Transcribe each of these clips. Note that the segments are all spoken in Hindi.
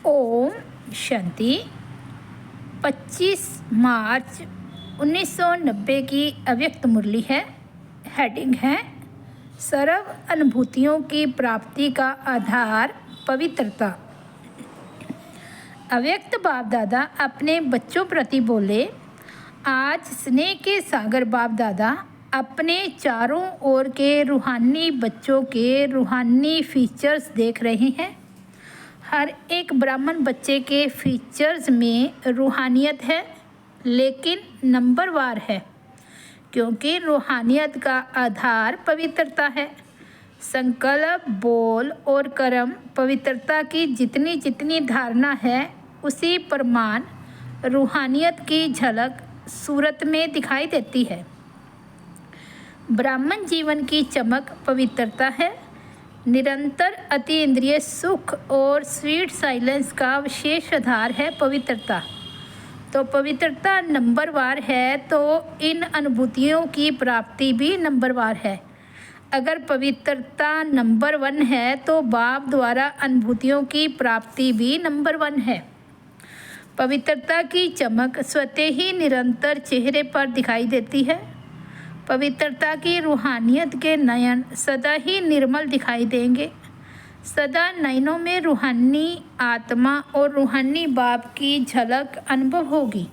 ओम शांति। 25 मार्च 1990 की अव्यक्त मुरली है। हेडिंग है सर्व अनुभूतियों की प्राप्ति का आधार पवित्रता। अव्यक्त बाप दादा अपने बच्चों प्रति बोले, आज स्नेह के सागर बाप दादा अपने चारों ओर के रूहानी बच्चों के रूहानी फीचर्स देख रहे हैं। हर एक ब्राह्मण बच्चे के फीचर्स में रूहानियत है, लेकिन नंबरवार है, क्योंकि रूहानियत का आधार पवित्रता है। संकल्प, बोल और कर्म पवित्रता की जितनी जितनी धारणा है, उसी प्रमाण रूहानियत की झलक सूरत में दिखाई देती है। ब्राह्मण जीवन की चमक पवित्रता है। निरंतर अति इंद्रिय सुख और स्वीट साइलेंस का विशेष आधार है पवित्रता। तो पवित्रता नंबरवार है, तो इन अनुभूतियों की प्राप्ति भी नंबरवार है। अगर पवित्रता नंबर 1 है, तो बाप द्वारा अनुभूतियों की प्राप्ति भी नंबर 1 है। पवित्रता की चमक स्वतः ही निरंतर चेहरे पर दिखाई देती है। पवित्रता की रूहानियत के नयन सदा ही निर्मल दिखाई देंगे। सदा नयनों में रूहानी आत्मा और रूहानी बाप की झलक अनुभव होगी।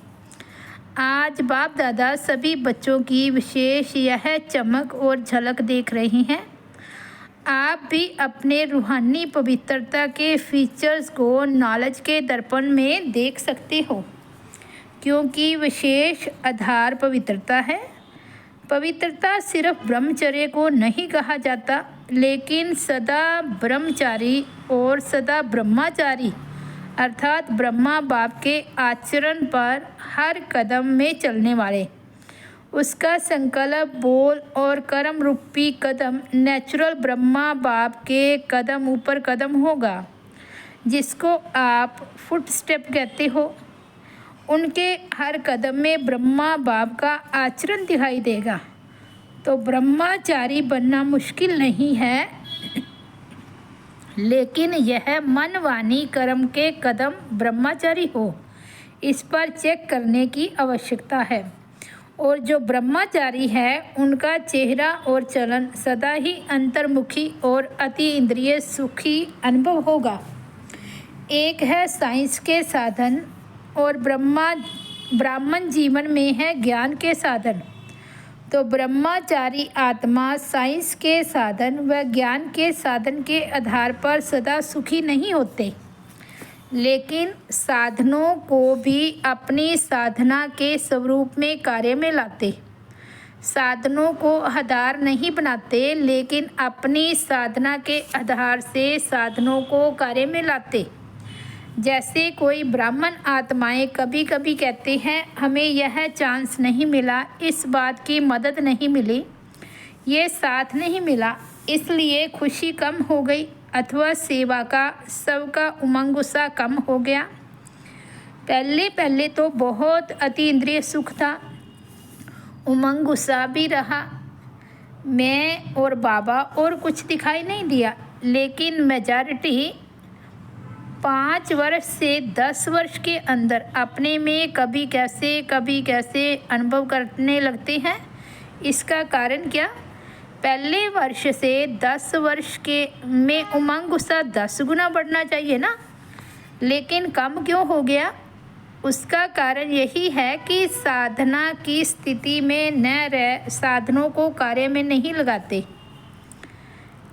आज बाप दादा सभी बच्चों की विशेष यह चमक और झलक देख रहे हैं। आप भी अपने रूहानी पवित्रता के फीचर्स को नॉलेज के दर्पण में देख सकते हो, क्योंकि विशेष आधार पवित्रता है। पवित्रता सिर्फ ब्रह्मचर्य को नहीं कहा जाता, लेकिन सदा ब्रह्मचारी और सदा ब्रह्मचारी अर्थात ब्रह्मा बाप के आचरण पर हर कदम में चलने वाले। उसका संकल्प, बोल और कर्म रूपी कदम नेचुरल ब्रह्मा बाप के कदम ऊपर कदम होगा, जिसको आप फुट स्टेप कहते हो। उनके हर कदम में ब्रह्मा बाप का आचरण दिखाई देगा। तो ब्रह्मचारी बनना मुश्किल नहीं है, लेकिन यह मन वाणी कर्म के कदम ब्रह्मचारी हो, इस पर चेक करने की आवश्यकता है। और जो ब्रह्मचारी है, उनका चेहरा और चलन सदा ही अंतर्मुखी और अति इंद्रिय सुखी अनुभव होगा। एक है साइंस के साधन और ब्राह्मण जीवन में है ज्ञान के साधन। तो ब्रह्मचारी आत्मा साइंस के साधन व ज्ञान के साधन के आधार पर सदा सुखी नहीं होते, लेकिन साधनों को भी अपनी साधना के स्वरूप में कार्य में लाते। साधनों को आधार नहीं बनाते, लेकिन अपनी साधना के आधार से साधनों को कार्य में लाते। जैसे कोई ब्राह्मण आत्माएं कभी कभी कहते हैं, हमें यह चांस नहीं मिला, इस बात की मदद नहीं मिली, ये साथ नहीं मिला, इसलिए खुशी कम हो गई, अथवा सेवा का सबका उमंग गुस्सा कम हो गया। पहले पहले तो बहुत अति इंद्रिय सुख था, उमंग गुस्सा भी रहा, मैं और बाबा और कुछ दिखाई नहीं दिया। लेकिन मेजॉरिटी 5 वर्ष से 10 वर्ष के अंदर अपने में कभी कैसे अनुभव करने लगते हैं। इसका कारण क्या? पहले वर्ष से 10 वर्ष के में उमंग गुस्सा 10 गुना बढ़ना चाहिए ना, लेकिन कम क्यों हो गया? उसका कारण यही है कि साधना की स्थिति में न रह साधनों को कार्य में नहीं लगाते।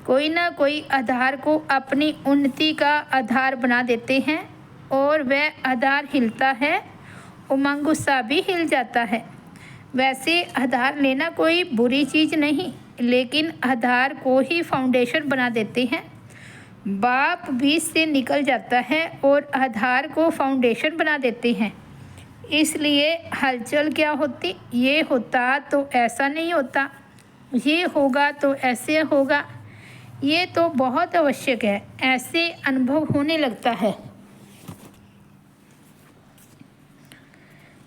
कोई ना कोई आधार को अपनी उन्नति का आधार बना देते हैं, और वह आधार हिलता है, उमंग गुस्सा भी हिल जाता है। वैसे आधार लेना कोई बुरी चीज़ नहीं, लेकिन आधार को ही फाउंडेशन बना देते हैं। बाप बीच से निकल जाता है और आधार को फाउंडेशन बना देते हैं। इसलिए हलचल क्या होती? ये होता तो ऐसा नहीं होता, ये होगा तो ऐसे होगा, ये तो बहुत आवश्यक है, ऐसे अनुभव होने लगता है।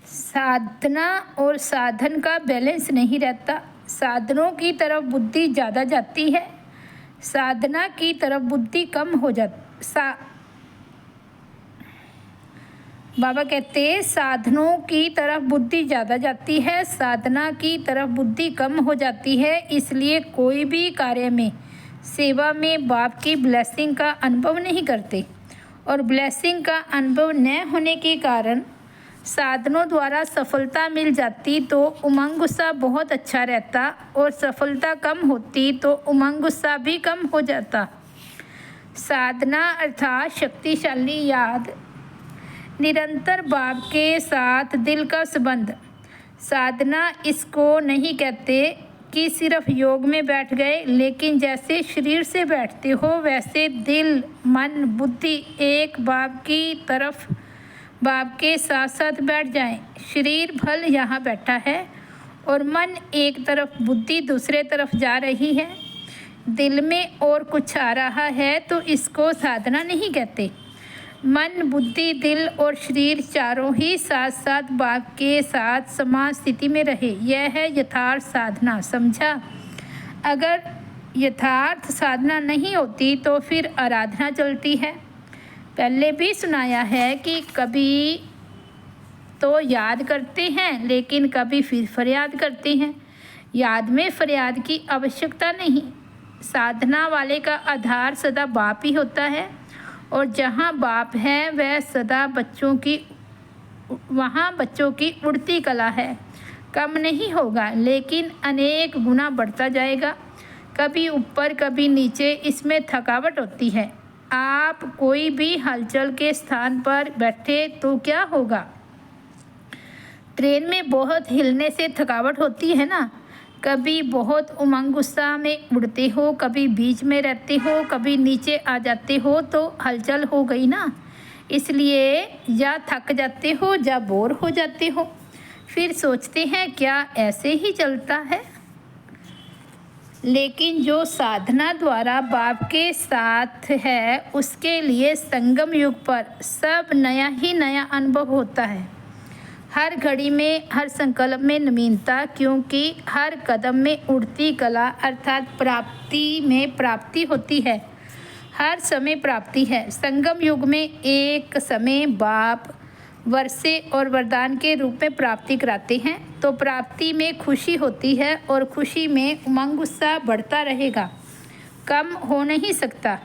साधना और साधन का बैलेंस नहीं रहता। साधनों की तरफ बुद्धि ज़्यादा जाती है, साधना की तरफ बुद्धि कम हो जाती। बाबा कहते साधनों की तरफ बुद्धि ज़्यादा जाती है, साधना की तरफ बुद्धि कम हो जाती है। इसलिए कोई भी कार्य में, सेवा में बाप की ब्लेसिंग का अनुभव नहीं करते, और ब्लेसिंग का अनुभव न होने के कारण साधनों द्वारा सफलता मिल जाती तो उमंग गुस्सा बहुत अच्छा रहता, और सफलता कम होती तो उमंग गुस्सा भी कम हो जाता। साधना अर्थात शक्तिशाली याद, निरंतर बाप के साथ दिल का संबंध। साधना इसको नहीं कहते कि सिर्फ योग में बैठ गए, लेकिन जैसे शरीर से बैठते हो वैसे दिल, मन, बुद्धि एक बाप की तरफ, बाप के साथ साथ बैठ जाएं। शरीर भल यहाँ बैठा है और मन एक तरफ, बुद्धि दूसरे तरफ जा रही है, दिल में और कुछ आ रहा है, तो इसको साधना नहीं कहते। मन, बुद्धि, दिल और शरीर चारों ही साथ साथ बाप के साथ समान स्थिति में रहे, यह है यथार्थ साधना। समझा? अगर यथार्थ साधना नहीं होती तो फिर आराधना चलती है। पहले भी सुनाया है कि कभी तो याद करते हैं, लेकिन कभी फिर फरियाद करते हैं। याद में फरियाद की आवश्यकता नहीं। साधना वाले का आधार सदा बाप ही होता है, और जहाँ बाप है वह सदा वहाँ बच्चों की उड़ती कला है। कम नहीं होगा, लेकिन अनेक गुना बढ़ता जाएगा, कभी ऊपर कभी नीचे। इसमें थकावट होती है। आप कोई भी हलचल के स्थान पर बैठे तो क्या होगा? ट्रेन में बहुत हिलने से थकावट होती है ना। कभी बहुत उमंग गुस्सा में उड़ते हो, कभी बीच में रहते हो, कभी नीचे आ जाते हो, तो हलचल हो गई ना। इसलिए या थक जाते हो या बोर हो जाते हो। फिर सोचते हैं क्या ऐसे ही चलता है। लेकिन जो साधना द्वारा बाप के साथ है उसके लिए संगम युग पर सब नया ही नया अनुभव होता है। हर घड़ी में, हर संकल्प में नवीनता, क्योंकि हर कदम में उड़ती कला अर्थात प्राप्ति में प्राप्ति होती है। हर समय प्राप्ति है। संगम युग में एक समय बाप वर्षे और वरदान के रूप में प्राप्ति कराते हैं, तो प्राप्ति में खुशी होती है, और खुशी में उमंग गुस्सा बढ़ता रहेगा, कम हो नहीं सकता।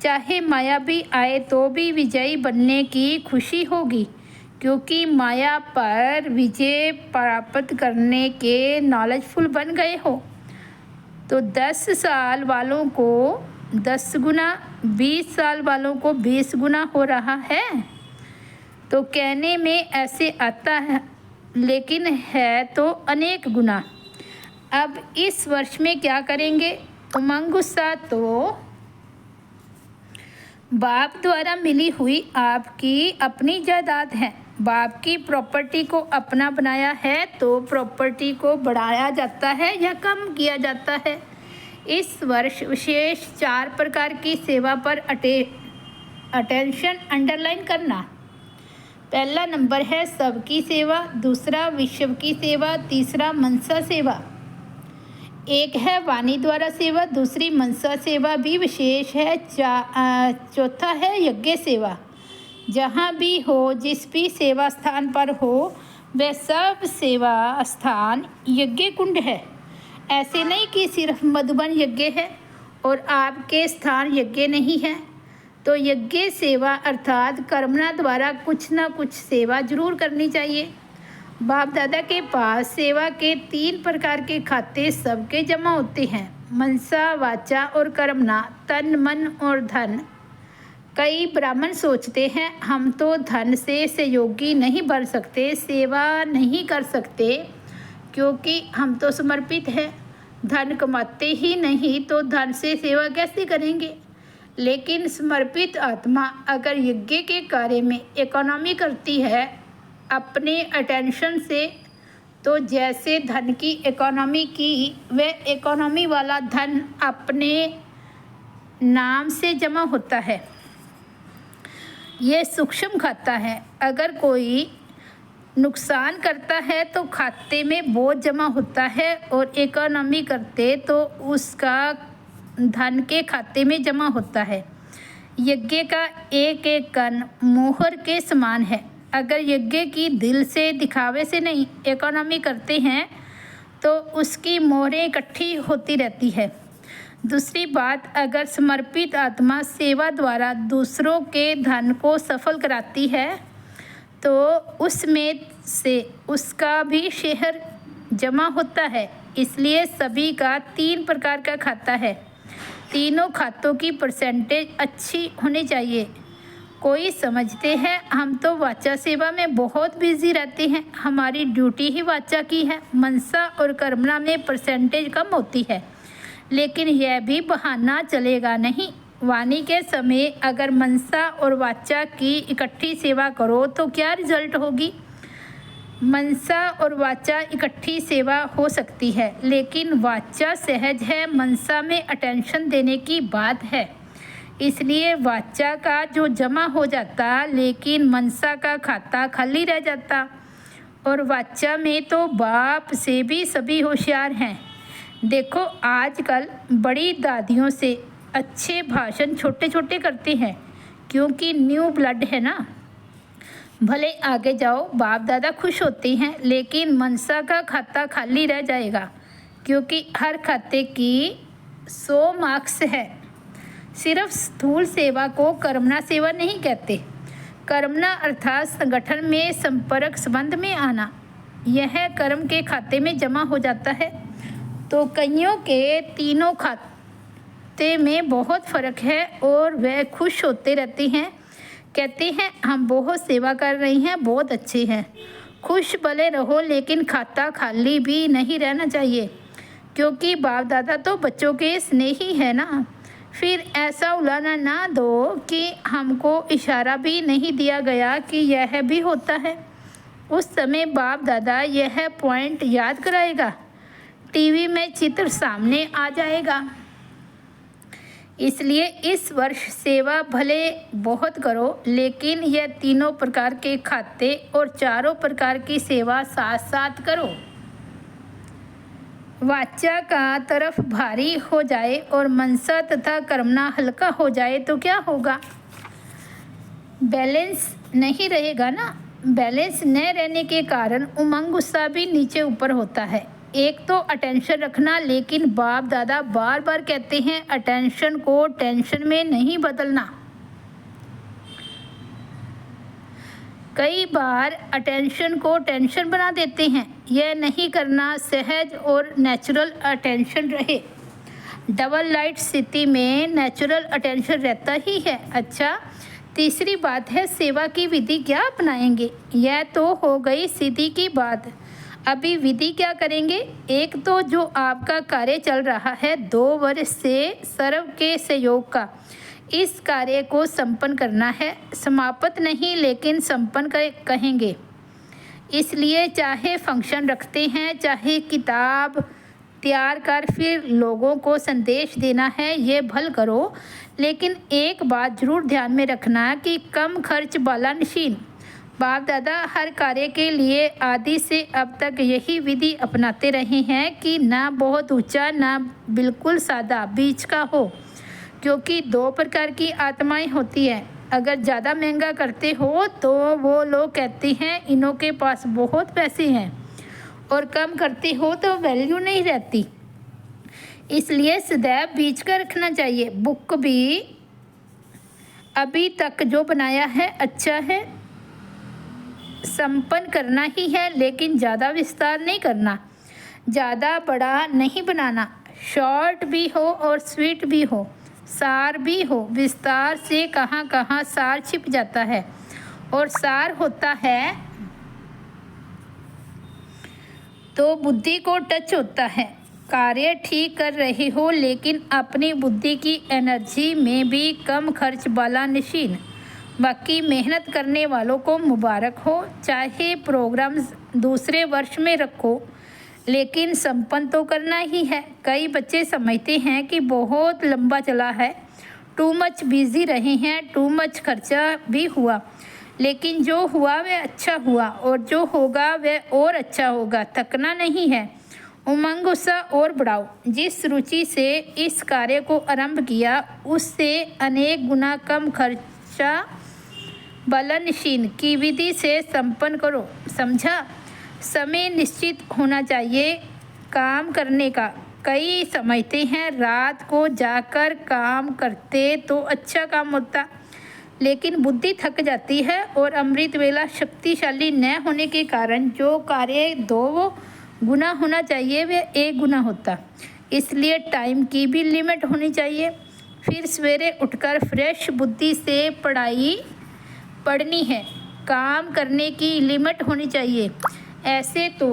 चाहे माया भी आए तो भी विजयी बनने की खुशी होगी, क्योंकि माया पर विजय प्राप्त करने के नॉलेजफुल बन गए हो। तो 10 साल वालों को 10 गुना, 20 साल वालों को 20 गुना हो रहा है। तो कहने में ऐसे आता है, लेकिन है तो अनेक गुना। अब इस वर्ष में क्या करेंगे? उमंग गुस्सा तो बाप द्वारा मिली हुई आपकी अपनी जायदाद है। बाप की प्रॉपर्टी को अपना बनाया है तो प्रॉपर्टी को बढ़ाया जाता है या कम किया जाता है। इस वर्ष विशेष 4 प्रकार की सेवा पर अटेंशन अंडरलाइन करना। पहला नंबर है सबकी सेवा, दूसरा विश्व की सेवा, तीसरा मनसा सेवा। एक है वाणी द्वारा सेवा, दूसरी मनसा सेवा भी विशेष है, चौथा है यज्ञ सेवा। जहाँ भी हो, जिस भी सेवा स्थान पर हो, वह सब सेवा स्थान यज्ञ कुंड है। ऐसे नहीं कि सिर्फ मधुबन यज्ञ है और आपके स्थान यज्ञ नहीं है। तो यज्ञ सेवा अर्थात कर्मणा द्वारा कुछ ना कुछ सेवा जरूर करनी चाहिए। बाप दादा के पास सेवा के 3 प्रकार के खाते सबके जमा होते हैं, मनसा, वाचा और कर्मणा, तन, मन और धन। कई ब्राह्मण सोचते हैं हम तो धन से सहयोगी नहीं बन सकते, सेवा नहीं कर सकते, क्योंकि हम तो समर्पित हैं, धन कमाते ही नहीं तो धन से सेवा कैसे करेंगे। लेकिन समर्पित आत्मा अगर यज्ञ के कार्य में इकोनॉमी करती है अपने अटेंशन से, तो जैसे धन की इकोनॉमी की, वह इकोनॉमी वाला धन अपने नाम से जमा होता है। ये सूक्ष्म खाता है। अगर कोई नुकसान करता है तो खाते में बोझ जमा होता है, और इकोनॉमी करते तो उसका धन के खाते में जमा होता है। यज्ञ का एक एक कण मोहर के समान है। अगर यज्ञ की दिल से दिखावे से नहीं इकोनॉमी करते हैं तो उसकी मोहरें इकट्ठी होती रहती है। दूसरी बात, अगर समर्पित आत्मा सेवा द्वारा दूसरों के धन को सफल कराती है तो उसमें से उसका भी शेयर जमा होता है। इसलिए सभी का 3 प्रकार का खाता है। तीनों खातों की परसेंटेज अच्छी होनी चाहिए। कोई समझते हैं हम तो वाचा सेवा में बहुत बिजी रहते हैं, हमारी ड्यूटी ही वाचा की है, मनसा और कर्मणा में परसेंटेज कम होती है। लेकिन यह भी बहाना चलेगा नहीं। वाणी के समय अगर मनसा और वाचा की इकट्ठी सेवा करो तो क्या रिजल्ट होगी। मनसा और वाचा इकट्ठी सेवा हो सकती है, लेकिन वाचा सहज है, मनसा में अटेंशन देने की बात है। इसलिए वाचा का जो जमा हो जाता, लेकिन मनसा का खाता खाली रह जाता। और वाचा में तो बाप से भी सभी होशियार हैं। देखो आजकल बड़ी दादियों से अच्छे भाषण छोटे छोटे करते हैं, क्योंकि न्यू ब्लड है ना। भले आगे जाओ, बाप दादा खुश होते हैं, लेकिन मनसा का खाता खाली रह जाएगा, क्योंकि हर खाते की 100 मार्क्स है। सिर्फ स्थूल सेवा को कर्मणा सेवा नहीं कहते। कर्मणा अर्थात संगठन में संपर्क संबंध में आना, यह कर्म के खाते में जमा हो जाता है। तो कईयों के तीनों खाते में बहुत फ़र्क है और वह खुश होते रहते हैं, कहते हैं हम बहुत सेवा कर रही हैं, बहुत अच्छे हैं। खुश भले रहो, लेकिन खाता खाली भी नहीं रहना चाहिए, क्योंकि बाप दादा तो बच्चों के स्नेही है ना। फिर ऐसा उलाना ना दो कि हमको इशारा भी नहीं दिया गया कि यह भी होता है। उस समय बाप दादा यह पॉइंट याद कराएगा, टीवी में चित्र सामने आ जाएगा। इसलिए इस वर्ष सेवा भले बहुत करो, लेकिन यह तीनों प्रकार के खाते और चारों प्रकार की सेवा साथ साथ करो। वाचा का तरफ भारी हो जाए और मनसा तथा कर्मणा हल्का हो जाए तो क्या होगा। बैलेंस नहीं रहेगा ना। बैलेंस न रहने के कारण उमंग गुस्सा भी नीचे ऊपर होता है। एक तो अटेंशन रखना, लेकिन बाप दादा बार बार कहते हैं अटेंशन को टेंशन में नहीं बदलना। कई बार अटेंशन को टेंशन बना देते हैं। यह नहीं करना, सहज और नेचुरल अटेंशन रहे। डबल लाइट स्थिति में नेचुरल अटेंशन रहता ही है। अच्छा, तीसरी बात है सेवा की विधि क्या अपनाएंगे। यह तो हो गई सीधी की बात। अभी विधि क्या करेंगे। एक तो जो आपका कार्य चल रहा है 2 वर्ष से सर्व के सहयोग का, इस कार्य को संपन्न करना है। समाप्त नहीं, लेकिन संपन्न कहेंगे। इसलिए चाहे फंक्शन रखते हैं, चाहे किताब तैयार कर फिर लोगों को संदेश देना है, ये भल करो। लेकिन एक बात जरूर ध्यान में रखना कि कम खर्च वाला निशीन। बाप दादा हर कार्य के लिए आदि से अब तक यही विधि अपनाते रहे हैं कि ना बहुत ऊंचा ना बिल्कुल सादा, बीच का हो। क्योंकि 2 प्रकार की आत्माएं होती हैं। अगर ज़्यादा महंगा करते हो तो वो लोग कहते हैं इन्हों के पास बहुत पैसे हैं, और कम करते हो तो वैल्यू नहीं रहती। इसलिए सदैव बीच का रखना चाहिए। बुक भी अभी तक जो बनाया है अच्छा है, संपन्न करना ही है, लेकिन ज़्यादा विस्तार नहीं करना, ज़्यादा बड़ा नहीं बनाना। शॉर्ट भी हो और स्वीट भी हो, सार भी हो। विस्तार से कहाँ कहाँ सार छिप जाता है, और सार होता है तो बुद्धि को टच होता है। कार्य ठीक कर रहे हो, लेकिन अपनी बुद्धि की एनर्जी में भी कम खर्च वाला निशीन। बाकी मेहनत करने वालों को मुबारक हो। चाहे प्रोग्राम्स दूसरे वर्ष में रखो, लेकिन संपन्न तो करना ही है। कई बच्चे समझते हैं कि बहुत लंबा चला है, टू मच बिजी रहे हैं, टू मच खर्चा भी हुआ, लेकिन जो हुआ वह अच्छा हुआ, और जो होगा वह और अच्छा होगा। थकना नहीं है, उमंग उत्साह और बढ़ाओ। जिस रुचि से इस कार्य को आरंभ किया, उससे अनेक गुना कम खर्चा बालानशीन की विधि से संपन्न करो। समझा? समय निश्चित होना चाहिए काम करने का। कई समझते हैं रात को जाकर काम करते तो अच्छा काम होता, लेकिन बुद्धि थक जाती है और अमृत वेला शक्तिशाली न होने के कारण जो कार्य 2 गुना होना चाहिए वह 1 गुना होता। इसलिए टाइम की भी लिमिट होनी चाहिए। फिर सवेरे उठकर फ्रेश बुद्धि से पढ़नी है। काम करने की लिमिट होनी चाहिए। ऐसे तो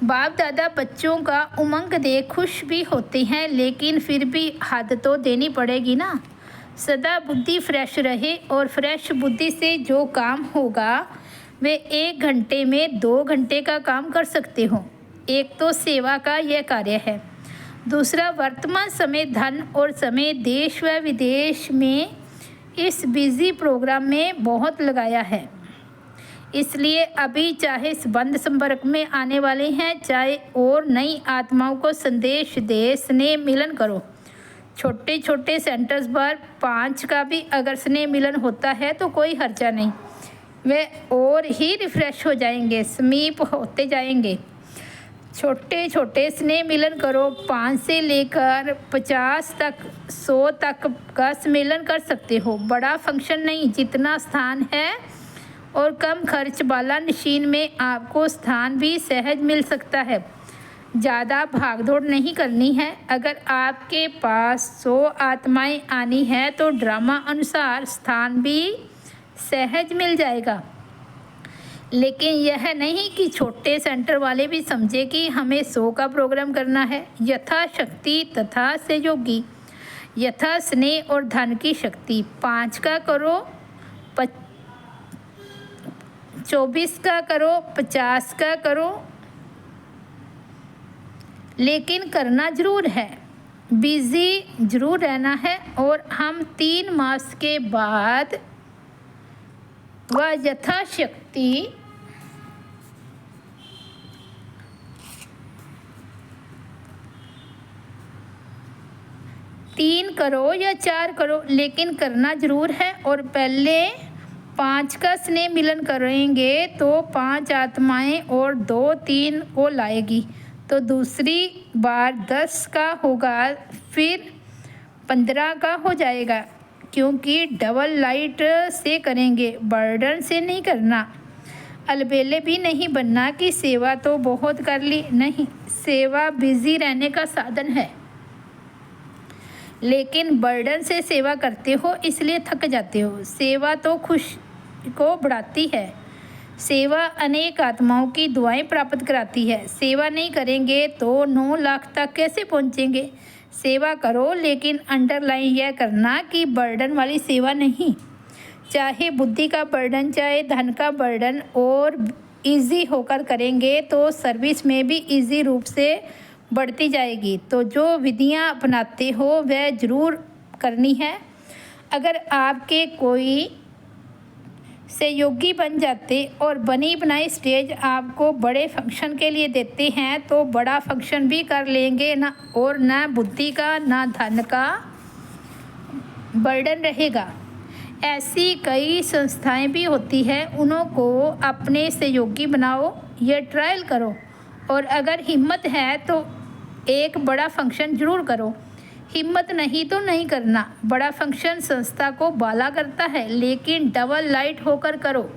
बाप दादा बच्चों का उमंग देख खुश भी होते हैं, लेकिन फिर भी हद तो देनी पड़ेगी ना। सदा बुद्धि फ्रेश रहे और फ्रेश बुद्धि से जो काम होगा वे 1 घंटे में 2 घंटे का काम कर सकते हो। एक तो सेवा का यह कार्य है। दूसरा, वर्तमान समय धन और समय देश व विदेश में इस बिजी प्रोग्राम में बहुत लगाया है। इसलिए अभी चाहे बंद संपर्क में आने वाले हैं, चाहे और नई आत्माओं को संदेश दे, स्नेह मिलन करो। छोटे छोटे सेंटर्स पर 5 का भी अगर स्नेह मिलन होता है तो कोई हर्जा नहीं। वे और ही रिफ्रेश हो जाएंगे, समीप होते जाएंगे। छोटे छोटे स्नेह मिलन करो। 5 से लेकर 50 तक 100 तक का सम्मेलन कर सकते हो। बड़ा फंक्शन नहीं, जितना स्थान है और कम खर्च वाला नशीन में आपको स्थान भी सहज मिल सकता है। ज़्यादा भागदौड़ नहीं करनी है। अगर आपके पास 100 आत्माएं आनी है तो ड्रामा अनुसार स्थान भी सहज मिल जाएगा। लेकिन यह नहीं कि छोटे सेंटर वाले भी समझे कि हमें 100 का प्रोग्राम करना है। यथाशक्ति तथा सहयोगी, यथा स्नेह और धन की शक्ति। 5 का करो, 24 का करो, 50 का करो, लेकिन करना जरूर है। बिजी जरूर रहना है। और हम 3 मास के बाद वह यथाशक्ति तीन करो या 4 करो, लेकिन करना जरूर है। और पहले 5 का स्नेह मिलन करेंगे तो 5 आत्माएं और 2-3 को लाएगी, तो दूसरी बार 10 का होगा, फिर 15 का हो जाएगा। क्योंकि डबल लाइट से करेंगे, बर्डन से नहीं करना। अलबेले भी नहीं बनना कि सेवा तो बहुत कर ली। नहीं, सेवा बिजी रहने का साधन है, लेकिन बर्डन से सेवा करते हो इसलिए थक जाते हो। सेवा तो खुश को बढ़ाती है। सेवा अनेक आत्माओं की दुआएं प्राप्त कराती है। सेवा नहीं करेंगे तो 9 लाख तक कैसे पहुंचेंगे। सेवा करो, लेकिन अंडरलाइन यह करना कि बर्डन वाली सेवा नहीं। चाहे बुद्धि का बर्डन, चाहे धन का बर्डन, और इजी होकर करेंगे तो सर्विस में भी इजी रूप से बढ़ती जाएगी। तो जो विधियां अपनाते हो वह ज़रूर करनी है। अगर आपके कोई सहयोगी बन जाते और बनी बनाई स्टेज आपको बड़े फंक्शन के लिए देते हैं तो बड़ा फंक्शन भी कर लेंगे ना, और ना बुद्धि का ना धन का बर्डन रहेगा। ऐसी कई संस्थाएं भी होती हैं, उनको अपने सहयोगी बनाओ, ये ट्रायल करो। और अगर हिम्मत है तो एक बड़ा फंक्शन ज़रूर करो। हिम्मत नहीं तो नहीं करना। बड़ा फंक्शन संस्था को बाला करता है, लेकिन डबल लाइट होकर करो।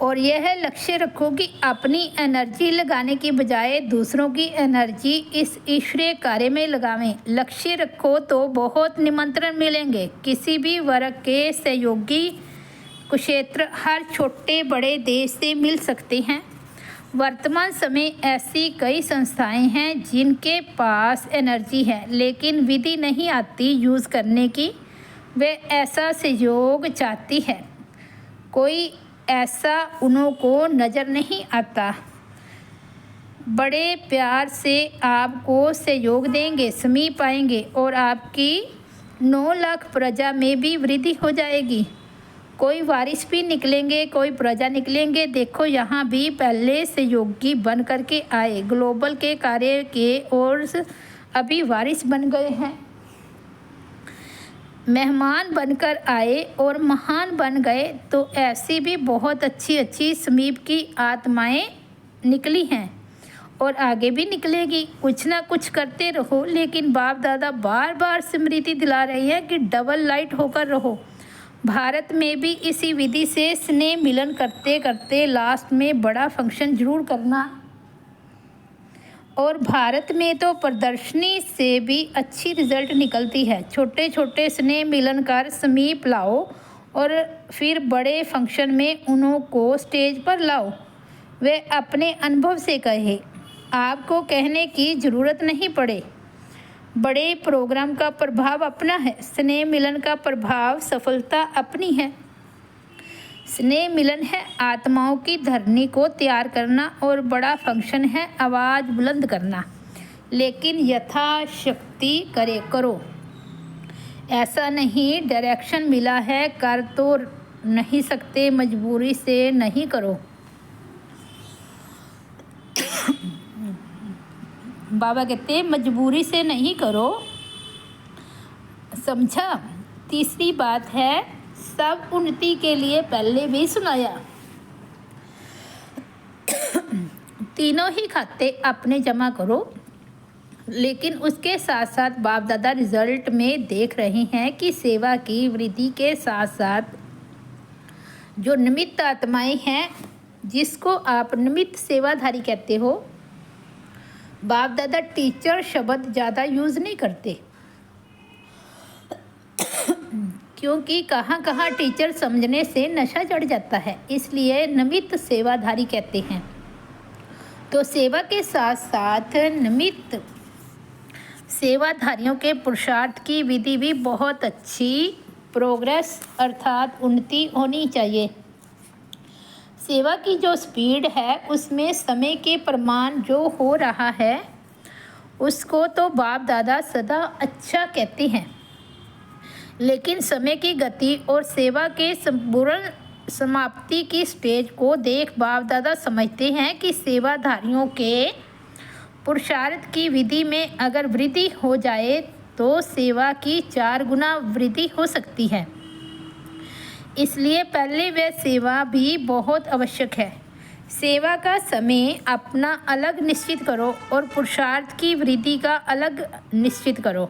और यह लक्ष्य रखो कि अपनी एनर्जी लगाने की बजाय दूसरों की एनर्जी इस ईश्वरीय कार्य में लगावें। लक्ष्य रखो तो बहुत निमंत्रण मिलेंगे। किसी भी वर्ग के सहयोगी कुक्षेत्र हर छोटे बड़े देश से मिल सकते हैं। वर्तमान समय ऐसी कई संस्थाएं हैं जिनके पास एनर्जी है, लेकिन विधि नहीं आती यूज़ करने की। वे ऐसा सहयोग चाहती है, कोई ऐसा उनको नज़र नहीं आता। बड़े प्यार से आपको सहयोग देंगे, समीप आएंगे और आपकी 9 लाख प्रजा में भी वृद्धि हो जाएगी। कोई वारिस भी निकलेंगे, कोई प्रजा निकलेंगे। देखो यहाँ भी पहले सहयोगी बन करके आए ग्लोबल के कार्य के, और अभी वारिस बन गए हैं। मेहमान बनकर आए और महान बन गए, तो ऐसी भी बहुत अच्छी अच्छी समीप की आत्माएं निकली हैं और आगे भी निकलेगी। कुछ ना कुछ करते रहो, लेकिन बाप दादा बार बार स्मृति दिला रही है कि डबल लाइट होकर रहो। भारत में भी इसी विधि से स्नेह मिलन करते करते लास्ट में बड़ा फंक्शन जरूर करना। और भारत में तो प्रदर्शनी से भी अच्छी रिजल्ट निकलती है। छोटे छोटे स्नेह मिलन कर समीप लाओ और फिर बड़े फंक्शन में उन्हों को स्टेज पर लाओ। वे अपने अनुभव से कहे, आपको कहने की ज़रूरत नहीं पड़े। बड़े प्रोग्राम का प्रभाव अपना है, स्नेह मिलन का प्रभाव सफलता अपनी है। स्नेह मिलन है आत्माओं की धरनी को तैयार करना और बड़ा फंक्शन है आवाज़ बुलंद करना। लेकिन यथाशक्ति करो। ऐसा नहीं डायरेक्शन मिला है कर तो नहीं सकते, मजबूरी से नहीं करो। बाबा कहते मजबूरी से नहीं करो, समझा। तीसरी बात है, सब उन्नति के लिए पहले भी सुनाया। तीनों ही खाते अपने जमा करो, लेकिन उसके साथ साथ बाप दादा रिजल्ट में देख रहे हैं कि सेवा की वृद्धि के साथ साथ जो निमित्त आत्माएं हैं, जिसको आप निमित्त सेवाधारी कहते हो, बाप दादा टीचर शब्द ज़्यादा यूज़ नहीं करते, क्योंकि कहाँ कहाँ टीचर समझने से नशा चढ़ जाता है, इसलिए निमित्त सेवाधारी कहते हैं। तो सेवा के साथ साथ निमित्त सेवाधारियों के पुरुषार्थ की विधि भी बहुत अच्छी प्रोग्रेस अर्थात उन्नति होनी चाहिए। सेवा की जो स्पीड है उसमें समय के प्रमाण जो हो रहा है उसको तो बाप दादा सदा अच्छा कहते हैं, लेकिन समय की गति और सेवा के संपूर्ण समाप्ति की स्टेज को देख बाप दादा समझते हैं कि सेवाधारियों के पुरुषार्थ की विधि में अगर वृद्धि हो जाए तो सेवा की 4 गुना वृद्धि हो सकती है। इसलिए पहले वह सेवा भी बहुत आवश्यक है। सेवा का समय अपना अलग निश्चित करो और पुरुषार्थ की वृद्धि का अलग निश्चित करो।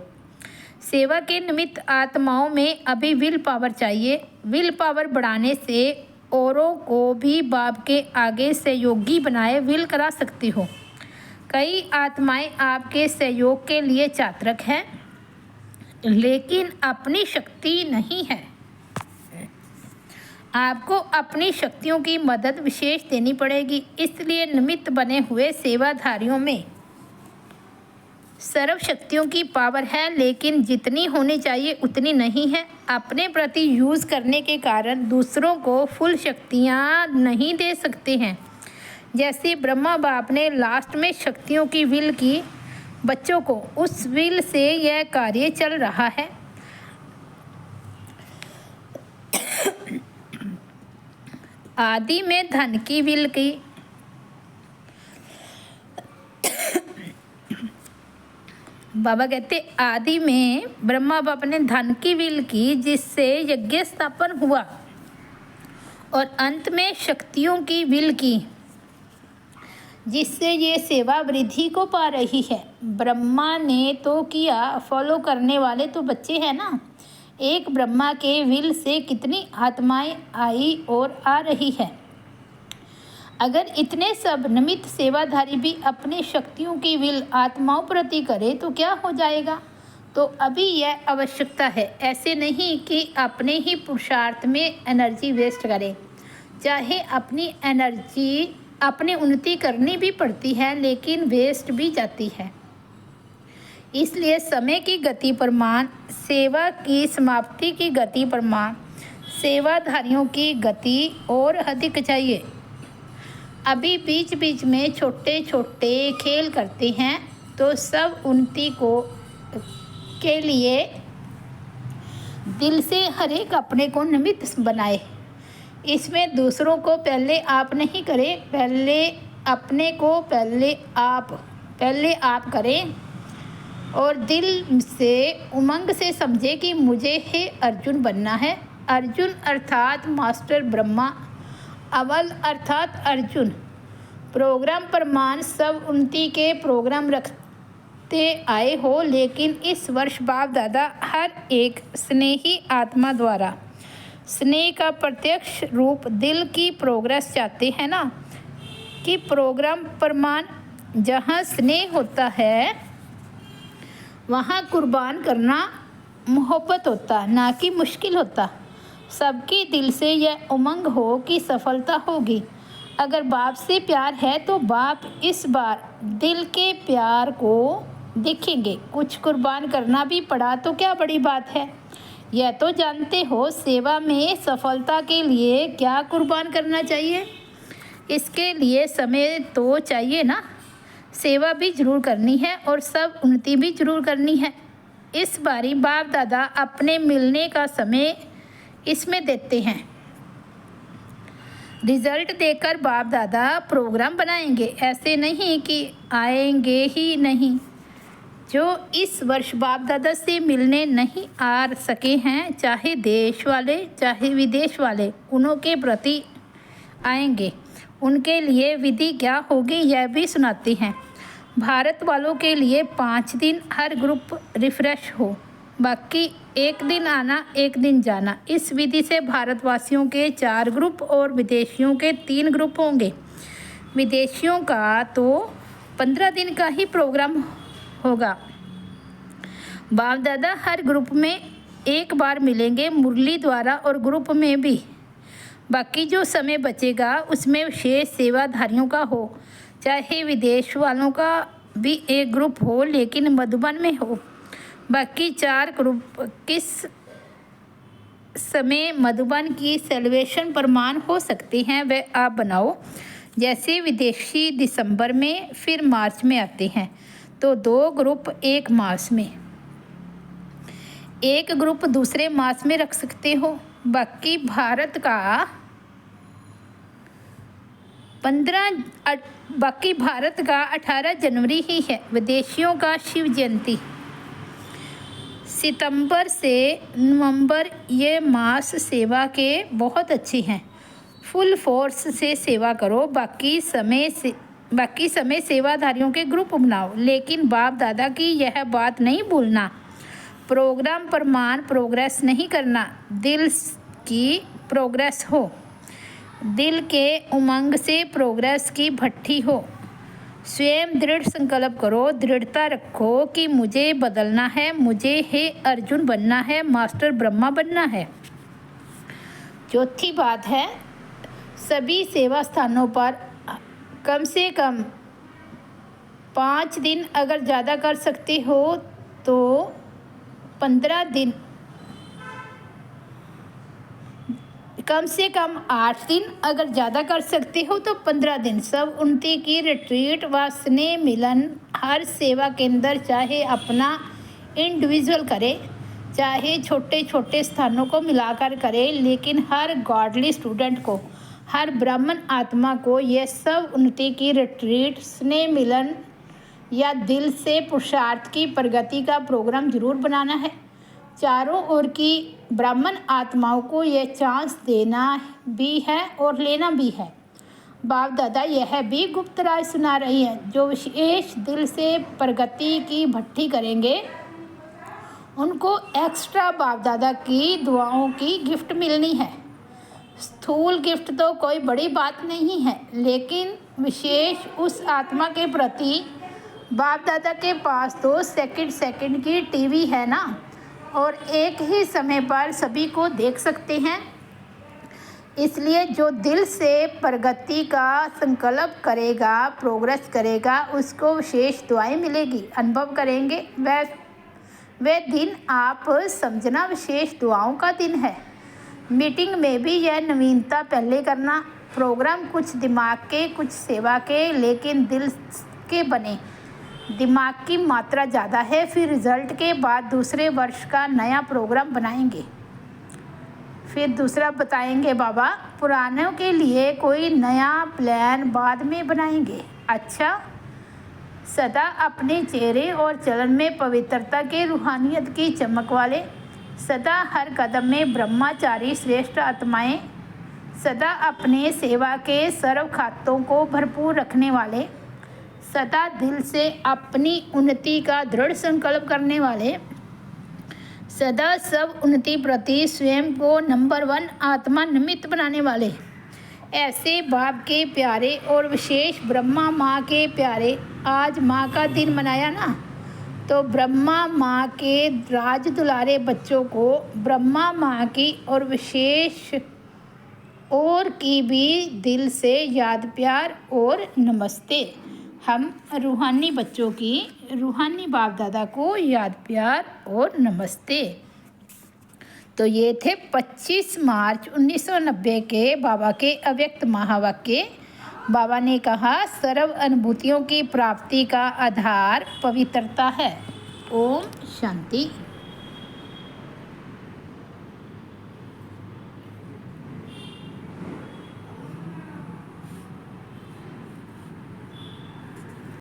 सेवा के निमित्त आत्माओं में अभी विल पावर चाहिए। विल पावर बढ़ाने से औरों को भी बाप के आगे सहयोगी बनाए विल करा सकती हो। कई आत्माएं आपके सहयोग के लिए चातक हैं, लेकिन अपनी शक्ति नहीं है। आपको अपनी शक्तियों की मदद विशेष देनी पड़ेगी। इसलिए निमित्त बने हुए सेवाधारियों में सर्व शक्तियों की पावर है, लेकिन जितनी होनी चाहिए उतनी नहीं है। अपने प्रति यूज़ करने के कारण दूसरों को फुल शक्तियाँ नहीं दे सकते हैं। जैसे ब्रह्मा बाप ने लास्ट में शक्तियों की विल की बच्चों को, उस विल से यह कार्य चल रहा है। आदि में धन की विल की, बाबा कहते आदि में ब्रह्मा बाप ने धन की विल की, जिससे यज्ञ स्थापन हुआ, और अंत में शक्तियों की विल की, जिससे ये सेवा वृद्धि को पा रही है। ब्रह्मा ने तो किया, फॉलो करने वाले तो बच्चे हैं ना। एक ब्रह्मा के विल से कितनी आत्माएं आई और आ रही है। अगर इतने सब निमित्त सेवाधारी भी अपनी शक्तियों की विल आत्माओं प्रति करे तो क्या हो जाएगा। तो अभी यह आवश्यकता है, ऐसे नहीं कि अपने ही पुरुषार्थ में एनर्जी वेस्ट करें। चाहे अपनी एनर्जी अपनी उन्नति करनी भी पड़ती है, लेकिन वेस्ट भी जाती है। इसलिए समय की गति प्रमाण, सेवा की समाप्ति की गति प्रमाण, सेवाधारियों की गति और अधिक चाहिए। अभी बीच बीच में छोटे छोटे खेल करते हैं, तो सब उन्नति को के लिए दिल से हर एक अपने को निमित्त बनाए। इसमें दूसरों को पहले आप नहीं करें, पहले अपने को पहले आप करें। और दिल से उमंग से समझे कि मुझे हे अर्जुन बनना है। अर्जुन अर्थात मास्टर ब्रह्मा, अव्वल अर्थात अर्जुन। प्रोग्राम प्रमाण सब उन्नति के प्रोग्राम रखते आए हो, लेकिन इस वर्ष बाप दादा हर एक स्नेही आत्मा द्वारा स्नेह का प्रत्यक्ष रूप दिल की प्रोग्रेस चाहते हैं ना, कि प्रोग्राम प्रमाण जहाँ स्नेह होता है वहाँ कुर्बान करना मोहब्बत होता, ना कि मुश्किल होता। सबके दिल से यह उमंग हो कि सफलता होगी। अगर बाप से प्यार है तो बाप इस बार दिल के प्यार को देखेंगे। कुछ कुर्बान करना भी पड़ा तो क्या बड़ी बात है। यह तो जानते हो सेवा में सफलता के लिए क्या कुर्बान करना चाहिए। इसके लिए समय तो चाहिए ना। सेवा भी जरूर करनी है और सब उन्नति भी जरूर करनी है। इस बारी बाप दादा अपने मिलने का समय इसमें देते हैं। रिजल्ट देकर बाप दादा प्रोग्राम बनाएंगे, ऐसे नहीं कि आएंगे ही नहीं। जो इस वर्ष बाप दादा से मिलने नहीं आ सके हैं, चाहे देश वाले चाहे विदेश वाले, उन्हों के प्रति आएंगे। उनके लिए विधि क्या होगी यह भी सुनाते हैं। भारत वालों के लिए 5 दिन हर ग्रुप रिफ्रेश हो, बाकी एक दिन आना एक दिन जाना। इस विधि से भारतवासियों के 4 ग्रुप और विदेशियों के 3 ग्रुप होंगे। विदेशियों का तो 15 दिन का ही प्रोग्राम होगा। बाप दादा हर ग्रुप में एक बार मिलेंगे मुरली द्वारा और ग्रुप में भी। बाकी जो समय बचेगा उसमें विशेष सेवाधारियों का हो, चाहे विदेश वालों का भी एक ग्रुप हो लेकिन मधुबन में हो। बाकी 4 ग्रुप किस समय मधुबन की सेलिब्रेशन प्रमाण हो सकते हैं वह आप बनाओ। जैसे विदेशी दिसंबर में फिर मार्च में आते हैं, तो 2 ग्रुप एक मास में, एक ग्रुप दूसरे मास में रख सकते हो। बाकी भारत का 18 जनवरी ही है। विदेशियों का शिव जयंती सितंबर से नवंबर, ये मास सेवा के बहुत अच्छे हैं। फुल फोर्स से सेवा करो। बाकी समय सेवाधारियों के ग्रुप बनाओ, लेकिन बाप दादा की यह बात नहीं भूलना। प्रोग्राम प्रमाण प्रोग्रेस नहीं करना, दिल की प्रोग्रेस हो। दिल के उमंग से प्रोग्रेस की भट्टी हो। स्वयं दृढ़ संकल्प करो, दृढ़ता रखो कि मुझे बदलना है, मुझे हे अर्जुन बनना है, मास्टर ब्रह्मा बनना है। चौथी बात है, सभी सेवा स्थानों पर कम से कम 5 दिन, अगर ज़्यादा कर सकते हो तो 15 दिन, कम से कम 8 दिन, अगर ज़्यादा कर सकते हो तो 15 दिन। सब उन्नति की रिट्रीट व स्नेह मिलन हर सेवा केंद्र, चाहे अपना इंडिविजुअल करे चाहे छोटे छोटे स्थानों को मिलाकर करे, लेकिन हर गॉडली स्टूडेंट को, हर ब्राह्मण आत्मा को यह सब उन्नति की रिट्रीट, स्नेह मिलन या दिल से पुरुषार्थ की प्रगति का प्रोग्राम जरूर बनाना है। चारों ओर की ब्राह्मण आत्माओं को यह चांस देना भी है और लेना भी है। बाप दादा यह भी गुप्त राज सुना रही हैं। जो विशेष दिल से प्रगति की भट्टी करेंगे उनको एक्स्ट्रा बाप दादा की दुआओं की गिफ्ट मिलनी है। स्थूल गिफ्ट तो कोई बड़ी बात नहीं है, लेकिन विशेष उस आत्मा के प्रति बाप दादा के पास तो सेकंड की टीवी है ना, और एक ही समय पर सभी को देख सकते हैं। इसलिए जो दिल से प्रगति का संकल्प करेगा, प्रोग्रेस करेगा, उसको विशेष दुआएं मिलेगी, अनुभव करेंगे। वह दिन आप समझना विशेष दुआओं का दिन है। मीटिंग में भी यह नवीनता पहले करना। प्रोग्राम कुछ दिमाग के कुछ सेवा के, लेकिन दिल के बने। दिमाग की मात्रा ज़्यादा है, फिर रिज़ल्ट के बाद दूसरे वर्ष का नया प्रोग्राम बनाएंगे। फिर दूसरा बताएंगे बाबा, पुरानों के लिए कोई नया प्लान बाद में बनाएंगे। अच्छा, सदा अपने चेहरे और चलन में पवित्रता के रूहानियत की चमक वाले, सदा हर कदम में ब्रह्मचारी श्रेष्ठ आत्माएं, सदा अपने सेवा के सर्व खातों को भरपूर रखने वाले, सदा दिल से अपनी उन्नति का दृढ़ संकल्प करने वाले, सदा सब उन्नति प्रति स्वयं को नंबर 1 आत्मा निमित्त बनाने वाले, ऐसे बाप के प्यारे और विशेष ब्रह्मा माँ के प्यारे, आज माँ का दिन मनाया ना, तो ब्रह्मा माँ के राज दुलारे बच्चों को ब्रह्मा माँ की और विशेष और की भी दिल से याद प्यार और नमस्ते। हम रूहानी बच्चों की रूहानी बाप दादा को याद प्यार और नमस्ते। तो ये थे 25 मार्च 1990 के बाबा के अव्यक्त महावाक्य। बाबा ने कहा, सर्व अनुभूतियों की प्राप्ति का आधार पवित्रता है। ओम शांति।